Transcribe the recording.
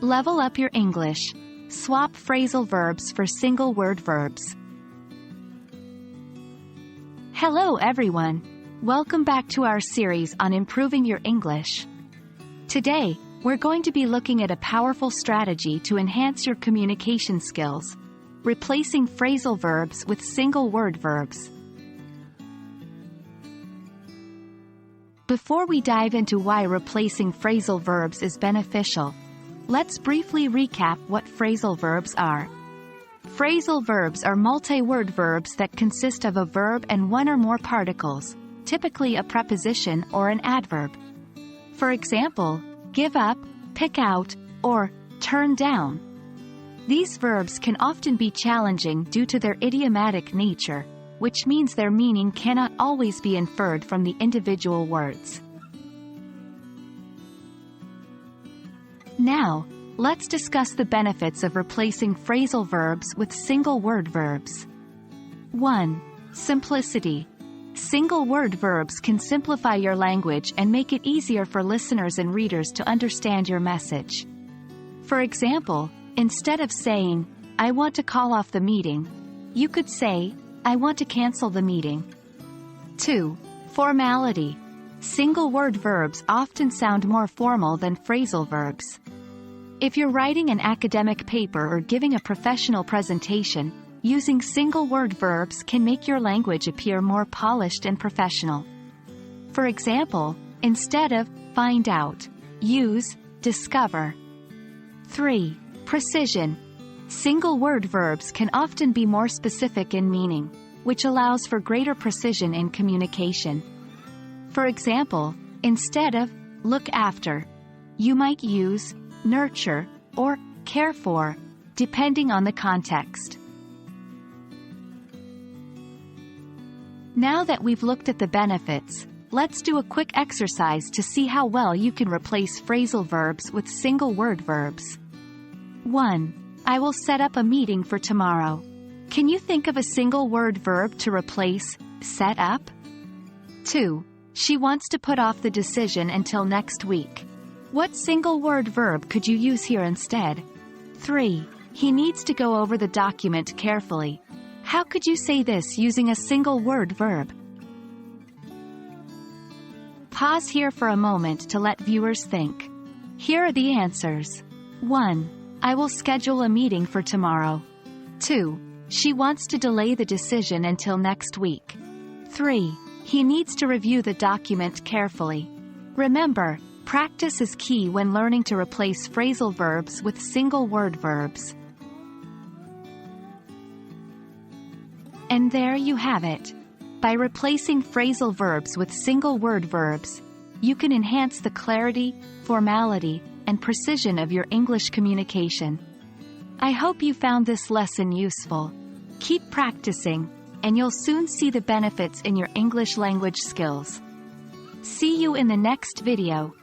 Level up your English. Swap phrasal verbs for single-word verbs. Hello everyone. Welcome back to our series on improving your English. Today, we're going to be looking at a powerful strategy to enhance your communication skills, replacing phrasal verbs with single-word verbs. Before we dive into why replacing phrasal verbs is beneficial, let's briefly recap what phrasal verbs are. Phrasal verbs are multi-word verbs that consist of a verb and one or more particles, typically a preposition or an adverb. For example, give up, pick out, or turn down. These verbs can often be challenging due to their idiomatic nature, which means their meaning cannot always be inferred from the individual words. Now, let's discuss the benefits of replacing phrasal verbs with single-word verbs. 1. Simplicity. Single-word verbs can simplify your language and make it easier for listeners and readers to understand your message. For example, instead of saying, "I want to call off the meeting," you could say, "I want to cancel the meeting." 2. Formality. Single-word verbs often sound more formal than phrasal verbs. If you're writing an academic paper or giving a professional presentation, using single-word verbs can make your language appear more polished and professional. For example, instead of "find out," use "discover." 3. Precision. Single-word verbs can often be more specific in meaning, which allows for greater precision in communication. For example, instead of "look after," you might use "nurture" or "care for," depending on the context. Now that we've looked at the benefits, let's do a quick exercise to see how well you can replace phrasal verbs with single-word verbs. 1. I will set up a meeting for tomorrow. Can you think of a single-word verb to replace set up? 2. She wants to put off the decision until next week. What single-word verb could you use here instead? 3. He needs to go over the document carefully. How could you say this using a single-word verb? Pause here for a moment to let viewers think. Here are the answers. 1. I will schedule a meeting for tomorrow. 2. She wants to delay the decision until next week. 3. He needs to review the document carefully. Remember, practice is key when learning to replace phrasal verbs with single-word verbs. And there you have it. By replacing phrasal verbs with single-word verbs, you can enhance the clarity, formality, and precision of your English communication. I hope you found this lesson useful. Keep practicing, and you'll soon see the benefits in your English language skills. See you in the next video.